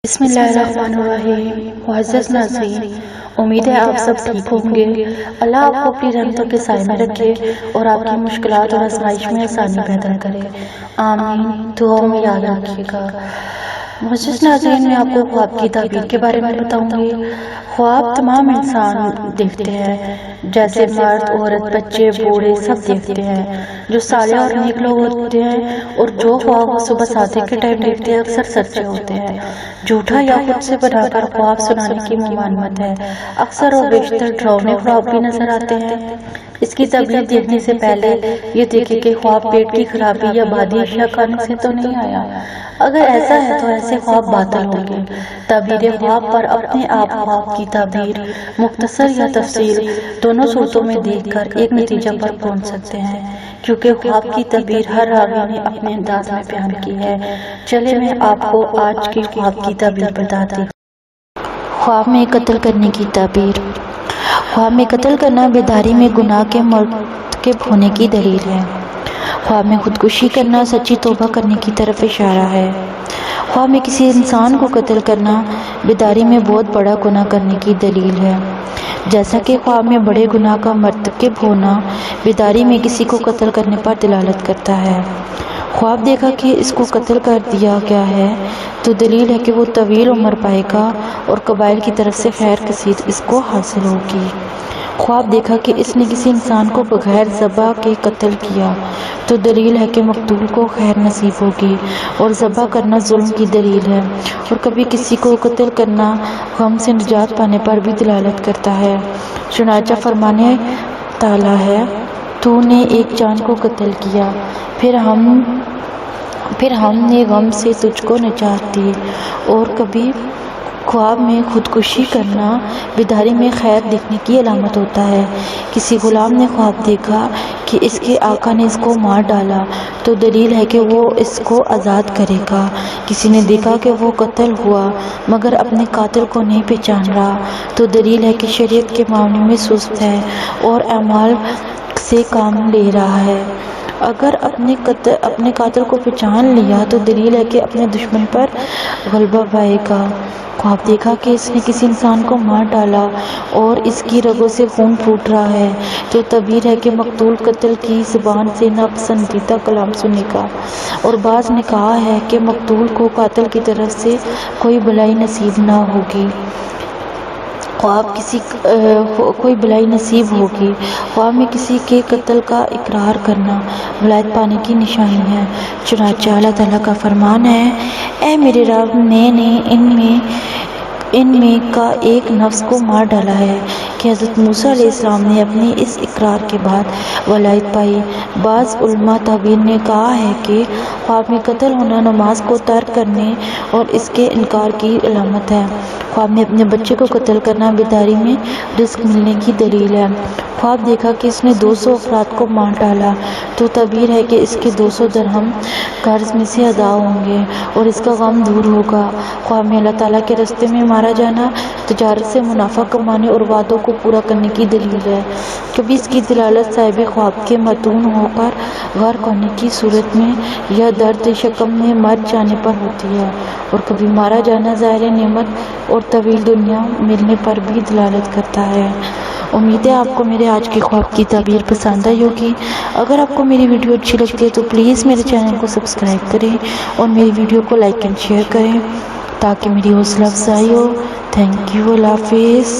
بسم اللہ الرحمن الرحیم۔ معزز ناظرین، امید ہے آپ سب ٹھیک ہوں گے۔ اللہ آپ کو اپنی رحمتوں کے سائے میں رکھے اور آپ کی مشکلات اور آزمائش میں آسانی پیدا کرے، آمین۔ دعاؤں میں یاد رکھیے گا۔ معزز ناظرین، میں آپ کو خواب کی تعبیر کے بارے میں بتاؤں گی۔ خواب تمام انسان دیکھتے ہیں، جیسے مرد، عورت، بچے، بوڑھے سب دیکھتے ہیں۔ جو صالح اور نیک لوگ ہوتے ہیں اور جو خواب وہ صبح صادق کے ٹائم دیکھتے ہیں اکثر سچے ہوتے ہیں۔ جھوٹا یا خود سے بنا کر خواب سنانے کی ممانعت ہے۔ اکثر و بیشتر ڈراؤنے خواب بھی نظر آتے ہیں۔ اس کی تعبیر دیکھنے سے پہلے یہ دیکھیں کہ خواب پیٹ کی خرابی یا بادی اشیاء کھانے سے تو نہیں آیا۔ اگر ایسا ہے تو ایسے خواب باطل ہوں گے۔ تعبیر خواب پر اپنے آپ خواب کی تعبیر مختصر یا تفصیل دونوں صورتوں میں دیکھ کر ایک نتیجہ پر پہنچ سکتے ہیں، کیونکہ خواب کی تعبیر ہر راوی نے اپنے انداز میں بیان کی ہے۔ چلے میں آپ کو آج کی خواب کی تعبیر بتاتی ہوں۔ خواب میں قتل کرنے کی تعبیر۔ خواب میں قتل کرنا بیداری میں گناہ کے مرتکب ہونے کی دلیل ہے۔ خواب میں خودکشی کرنا سچی توبہ کرنے کی طرف اشارہ ہے۔ خواب میں کسی انسان کو قتل کرنا بیداری میں بہت بڑا گناہ کرنے کی دلیل ہے، جیسا کہ خواب میں بڑے گناہ کا مرتکب ہونا بیداری میں کسی کو قتل کرنے پر دلالت کرتا ہے۔ خواب دیکھا کہ اس کو قتل کر دیا گیا ہے تو دلیل ہے کہ وہ طویل عمر پائے گا اور قبائل کی طرف سے خیر کثیر اس کو حاصل ہوگی۔ خواب دیکھا کہ اس نے کسی انسان کو بغیر ذبح کے قتل کیا تو دلیل ہے کہ مقتول کو خیر نصیب ہوگی، اور ذبح کرنا ظلم کی دلیل ہے، اور کبھی کسی کو قتل کرنا غم سے نجات پانے پر بھی دلالت کرتا ہے۔ چنانچہ فرمانے تعالیٰ ہے، تو نے ایک جان کو قتل کیا، پھر ہم نے غم سے تجھ کو نجات دی۔ اور کبھی خواب میں خودکشی کرنا بیداری میں خیر دیکھنے کی علامت ہوتا ہے۔ کسی غلام نے خواب دیکھا کہ اس کے آقا نے اس کو مار ڈالا تو دلیل ہے کہ وہ اس کو آزاد کرے گا۔ کسی نے دیکھا کہ وہ قتل ہوا مگر اپنے قاتل کو نہیں پہچان رہا تو دلیل ہے کہ شریعت کے معاملے میں سست ہے اور اعمال سے کام لے رہا ہے۔ اگر اپنے قاتل کو پہچان لیا تو دلیل ہے کہ اپنے دشمن پر غلبہ پائے گا۔ خواب دیکھا کہ اس نے کسی انسان کو مار ڈالا اور اس کی رگوں سے خون پھوٹ رہا ہے تو تعبیر ہے کہ مقتول قاتل کی زبان سے ناپسندیدہ کلام سنے گا، اور بعض نے کہا ہے کہ مقتول کو قاتل کی طرف سے کوئی بلائی نصیب نہ ہوگی۔ کوئی بلائی نصیب ہوگی۔ خواب میں کسی کے قتل کا اقرار کرنا ولایت پانے کی نشانی ہے۔ چنانچہ اللہ تعالیٰ کا فرمان ہے، اے میرے رب، میں نے ان میں کا ایک نفس کو مار ڈالا ہے کہ حضرت موسیٰ علیہ السلام نے اپنے اس اقرار کے بعد ولایت پائی۔ بعض علماء تعبیر نے کہا ہے کہ خواب میں قتل ہونا نماز کو ترک کرنے اور اس کے انکار کی علامت ہے۔ خواب میں اپنے بچے کو قتل کرنا بیداری میں رزق ملنے کی دلیل ہے۔ خواب دیکھا کہ اس نے 200 افراد کو مار ڈالا تو تعبیر ہے کہ اس کے 200 درہم قرض میں سے ادا ہوں گے اور اس کا غم دور ہوگا۔ خواب میں اللہ تعالیٰ کے راستے میں مارا جانا تجارت سے منافع کمانے اور وعدوں کو پورا کرنے کی دلیل ہے۔ کبھی اس کی دلالت صاحب خواب کے متون ہو کر غرق ہونے کی صورت میں یا درد شکم میں مر جانے پر ہوتی ہے، اور کبھی مارا جانا ظاہر نعمت اور طویل دنیا ملنے پر بھی دلالت کرتا ہے۔ امید ہے آپ کو میرے آج کی خواب کی تعبیر پسند آئی ہوگی۔ اگر آپ کو میری ویڈیو اچھی لگتی ہے تو پلیز میرے چینل کو سبسکرائب کریں اور میری ویڈیو کو لائک اینڈ شیئر کریں تاکہ میری حوصلہ افزائی ہو۔ Thank you. اللہ حافظ۔